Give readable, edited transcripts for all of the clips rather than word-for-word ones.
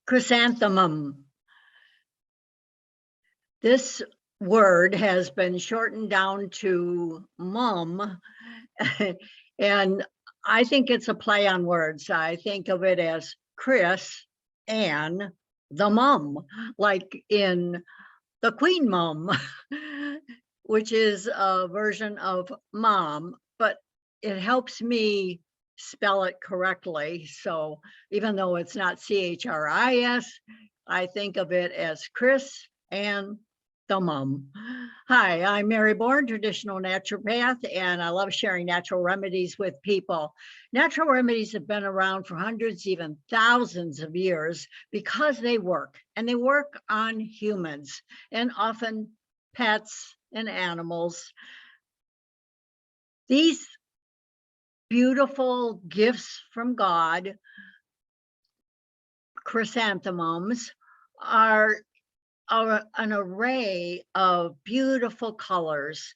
Chrysanthemum. This word has been shortened down to mum, and I think it's a play on words. I think of it as Chris and the mum, like in the Queen Mum, which is a version of mom, but it helps me spell it correctly. So even though it's not CHRIS, I think of it as Chris and the mum. Hi, I'm Mary Bourne, traditional naturopath, and I love sharing natural remedies with people. Natural remedies have been around for hundreds, even thousands of years because they work, and they work on humans and often pets and animals. These beautiful gifts from God, chrysanthemums, are an array of beautiful colors.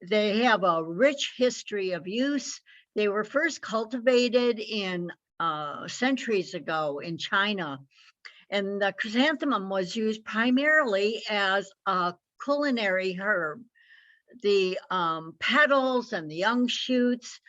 They have a rich history of use. They were first cultivated in centuries ago in China. And the chrysanthemum was used primarily as a culinary herb. The petals and the young shoots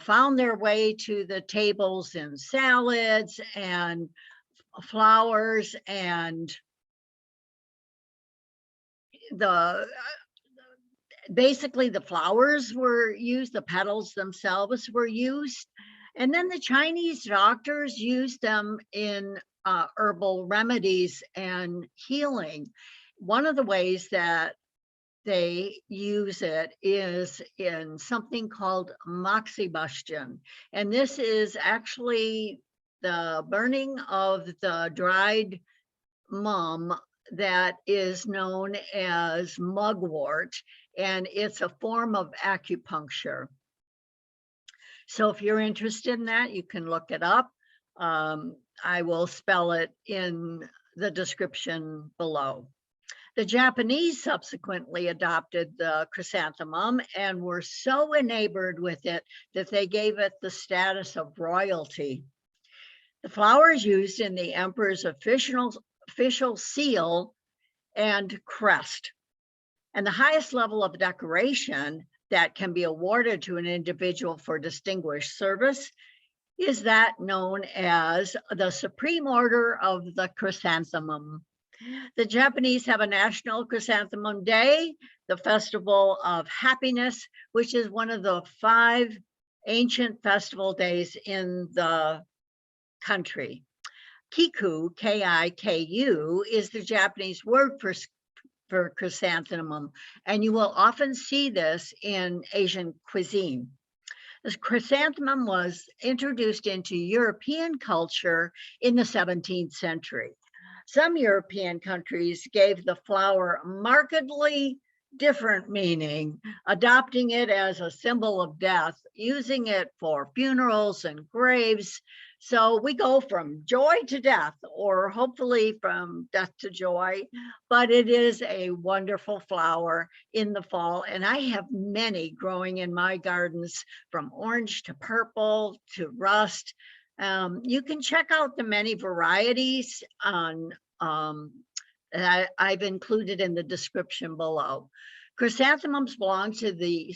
found their way to the tables in salads and flowers, and basically the flowers were used, the petals themselves were used, and then the Chinese doctors used them in herbal remedies and healing. One of the ways that they use it is in something called moxibustion, and this is actually the burning of the dried mum that is known as mugwort, and it's a form of acupuncture. So if you're interested in that, you can look it up. I will spell it in the description below. The Japanese subsequently adopted the chrysanthemum and were so enamored with it that they gave it the status of royalty. The flower is used in the emperor's official seal and crest. And the highest level of decoration that can be awarded to an individual for distinguished service is that known as the Supreme Order of the Chrysanthemum. The Japanese have a National Chrysanthemum Day, the Festival of Happiness, which is one of the 5 ancient festival days in the country. Kiku, K-I-K-U, is the Japanese word for chrysanthemum, and you will often see this in Asian cuisine. The chrysanthemum was introduced into European culture in the 17th century. Some European countries gave the flower markedly different meaning, adopting it as a symbol of death, using it for funerals and graves. So we go from joy to death, or hopefully from death to joy, but it is a wonderful flower in the fall. And I have many growing in my gardens, from orange to purple to rust. You can check out the many varieties on I've included in the description below. Chrysanthemums belong to the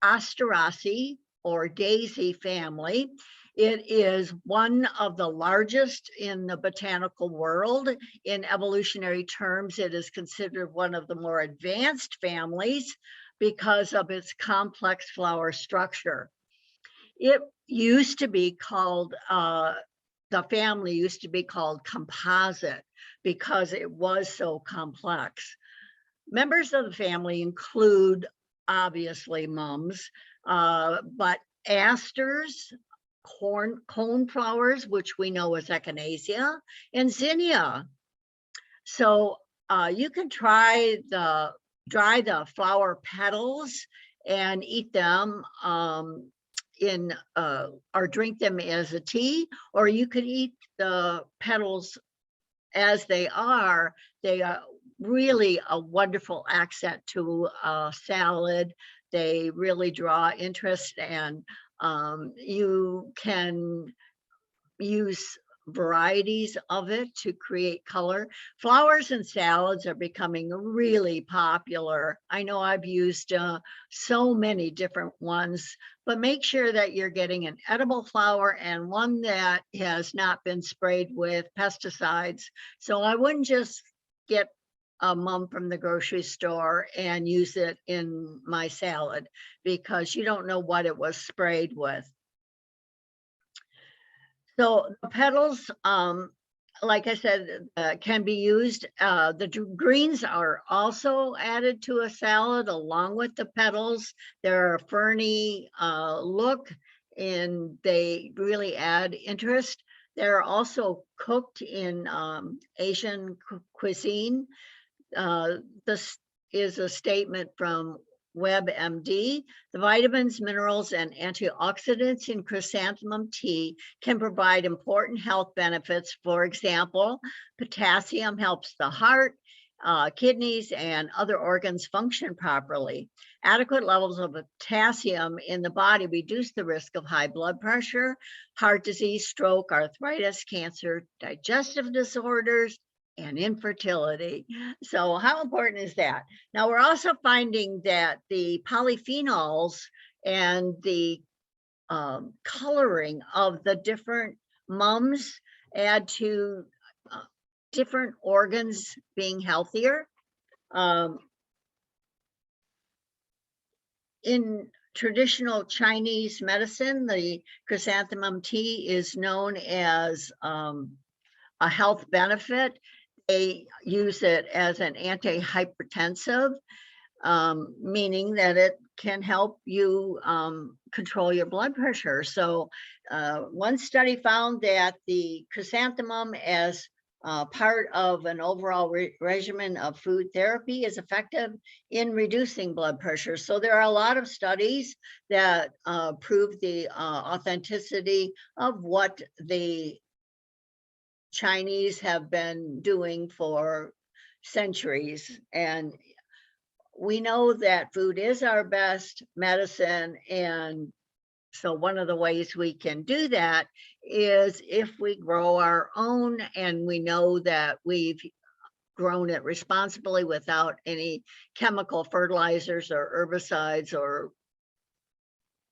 Asteraceae or daisy family. It is one of the largest in the botanical world. In evolutionary terms, it is considered one of the more advanced families because of its complex flower structure. It used to be called, the family used to be called composite because it was so complex. Members of the family include, obviously, mums, but asters, coneflowers, which we know as echinacea, and zinnia. So you can dry the flower petals and eat them or drink them as a tea, or you could eat the petals as they are. They are really a wonderful accent to a salad. They really draw interest, and you can use varieties of it to create color. Flowers and salads are becoming really popular. I know I've used so many different ones, but make sure that you're getting an edible flower and one that has not been sprayed with pesticides. So I wouldn't just get a mum from the grocery store and use it in my salad, because you don't know what it was sprayed with. So the petals, like I said, can be used. The greens are also added to a salad along with the petals. They're a ferny look, and they really add interest. They're also cooked in Asian cuisine. This is a statement from WebMD. The vitamins, minerals, and antioxidants in chrysanthemum tea can provide important health benefits. For example, potassium helps the heart, kidneys, and other organs function properly. Adequate levels of potassium in the body reduce the risk of high blood pressure, heart disease, stroke, arthritis, cancer, digestive disorders, and infertility. So how important is that? Now we're also finding that the polyphenols and the coloring of the different mums add to different organs being healthier. In traditional Chinese medicine, the chrysanthemum tea is known as a health benefit. They use it as an antihypertensive, meaning that it can help you control your blood pressure. So one study found that the chrysanthemum, as part of an overall regimen of food therapy, is effective in reducing blood pressure. So there are a lot of studies that prove the authenticity of what the Chinese have been doing for centuries. And we know that food is our best medicine. And so one of the ways we can do that is if we grow our own, and we know that we've grown it responsibly without any chemical fertilizers or herbicides or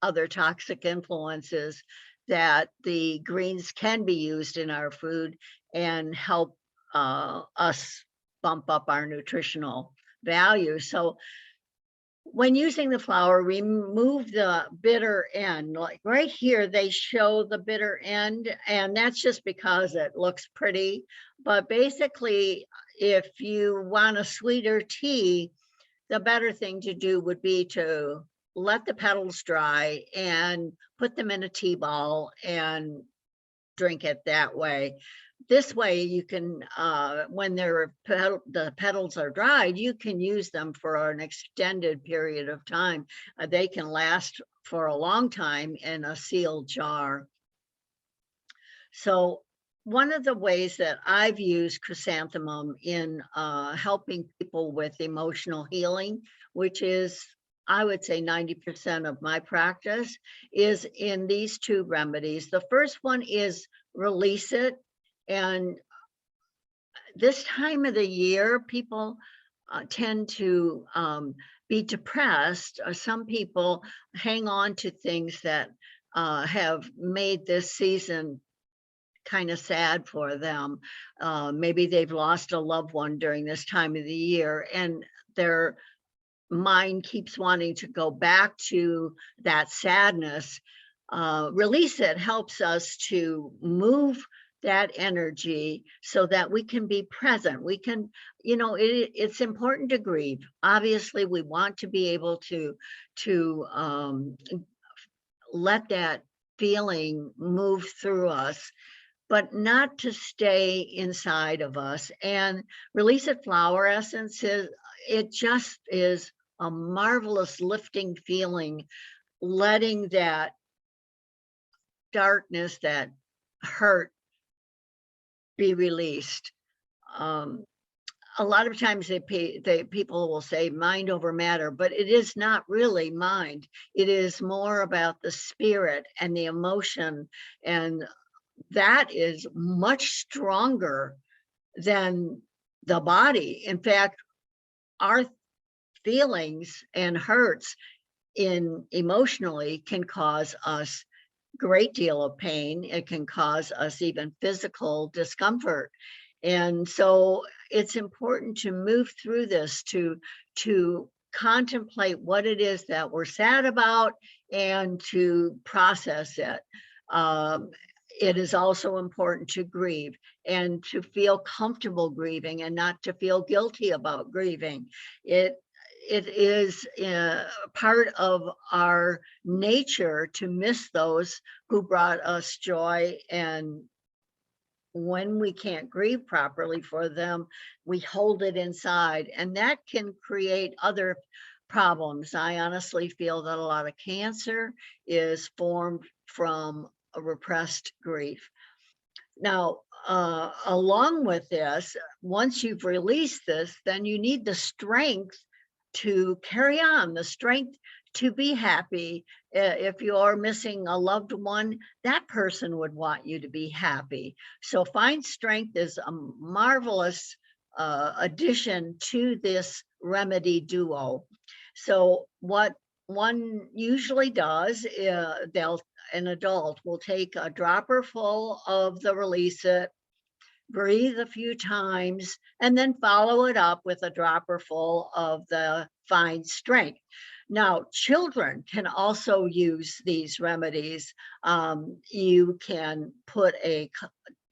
other toxic influences, that the greens can be used in our food and help us bump up our nutritional value. So when using the flower, remove the bitter end. Like right here, they show the bitter end, and that's just because it looks pretty. But basically, if you want a sweeter tea, the better thing to do would be to let the petals dry and put them in a tea ball and drink it that way. This way you can, when the petals are dried, you can use them for an extended period of time. They can last for a long time in a sealed jar. So one of the ways that I've used chrysanthemum in helping people with emotional healing, which is, I would say, 90% of my practice, is in these two remedies. The first one is release it. And this time of the year, people tend to be depressed. Some people hang on to things that have made this season kind of sad for them. Maybe they've lost a loved one during this time of the year, and their mind keeps wanting to go back to that sadness. Release it helps us to move that energy so that we can be present. We can, it's important to grieve. Obviously, we want to be able to let that feeling move through us, but not to stay inside of us. And Release It flower essence it just is a marvelous lifting feeling, letting that darkness, that hurt, be released. A lot of times people will say mind over matter, but it is not really mind. It is more about the spirit and the emotion and that is much stronger than the body. In fact, our feelings and hurts emotionally can cause us great deal of pain. It can cause us even physical discomfort. And so it's important to move through this, to contemplate what it is that we're sad about and to process it. It is also important to grieve and to feel comfortable grieving and not to feel guilty about grieving. It is part of our nature to miss those who brought us joy, and when we can't grieve properly for them, we hold it inside, and that can create other problems. I honestly feel that a lot of cancer is formed from a repressed grief. Now, along with this, once you've released this, then you need the strength to carry on, the strength to be happy. If you are missing a loved one, that person would want you to be happy. So find strength is a marvelous addition to this remedy duo. So what one usually does, an adult will take a dropper full of the Release It, breathe a few times, and then follow it up with a dropper full of the Find Strength. Now, children can also use these remedies. You can put a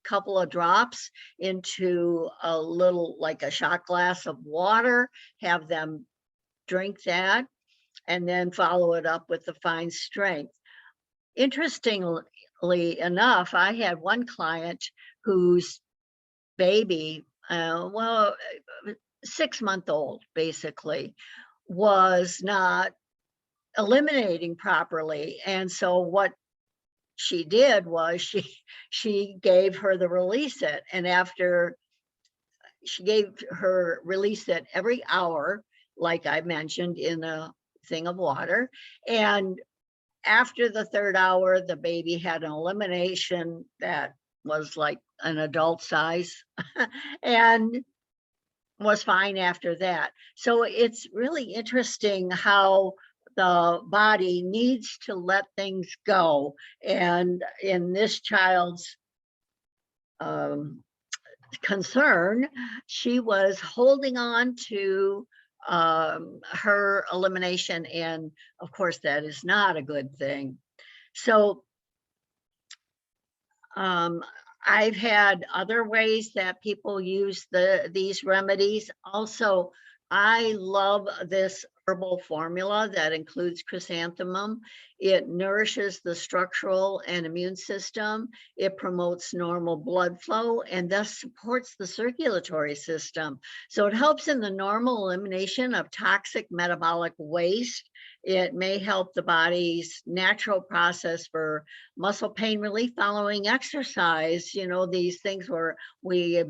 couple of drops into a little, like a shot glass of water, have them drink that, and then follow it up with the Find Strength. Interestingly enough, I had one client whose baby, 6-month-old basically, was not eliminating properly. And so what she did was she gave her the Release It. And after she gave her Release It every hour, like I mentioned, in a thing of water. And after the 3rd hour, the baby had an elimination that was like an adult size and was fine after that. So it's really interesting how the body needs to let things go. And in this child's concern, she was holding on to her elimination, and of course that is not a good thing. So I've had other ways that people use these remedies. Also, I love this herbal formula that includes chrysanthemum. It nourishes the structural and immune system. It promotes normal blood flow and thus supports the circulatory system. So it helps in the normal elimination of toxic metabolic waste. It may help the body's natural process for muscle pain relief following exercise. You know, these things where we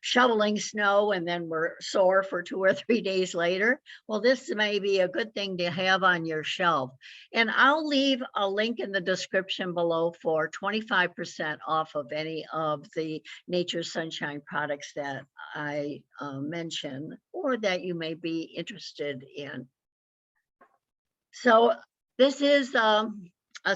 shoveling snow and then we're sore for 2 or 3 days later. Well, this may be a good thing to have on your shelf. And I'll leave a link in the description below for 25% off of any of the Nature's Sunshine products that I mention or that you may be interested in. So this is a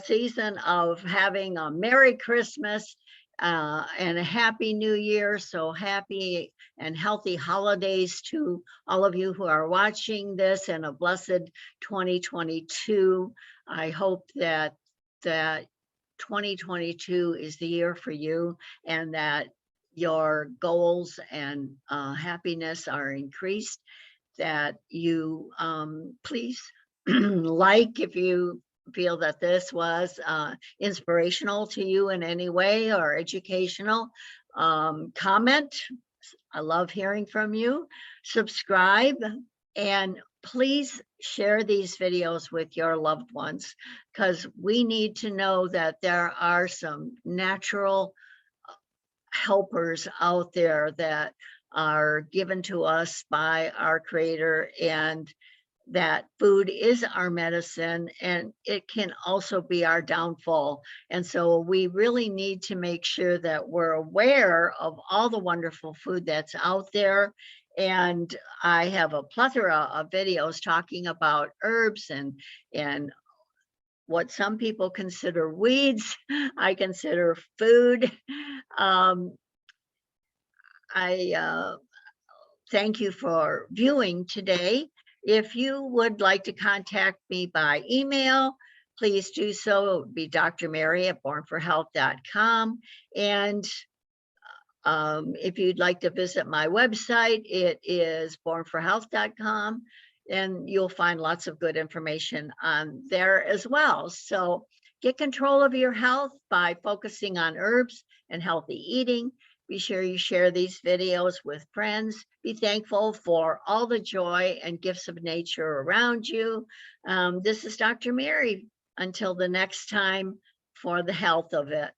season of having a Merry Christmas and a Happy New Year. So happy and healthy holidays to all of you who are watching this, and a blessed 2022. I hope that 2022 is the year for you, and that your goals and happiness are increased, that you please like, if you feel that this was inspirational to you in any way or educational, comment. I love hearing from you. Subscribe, and please share these videos with your loved ones, because we need to know that there are some natural helpers out there that are given to us by our Creator, and that food is our medicine and it can also be our downfall. And so we really need to make sure that we're aware of all the wonderful food that's out there. And I have a plethora of videos talking about herbs and what some people consider weeds, I consider food. Um, I thank you for viewing today. If you would like to contact me by email, please do so. It would be Dr. Mary at bornforhealth.com. And if you'd like to visit my website, it is bornforhealth.com. And you'll find lots of good information on there as well. So get control of your health by focusing on herbs and healthy eating. Be sure you share these videos with friends. Be thankful for all the joy and gifts of nature around you. This is Dr. Mary. Until the next time, for the health of it.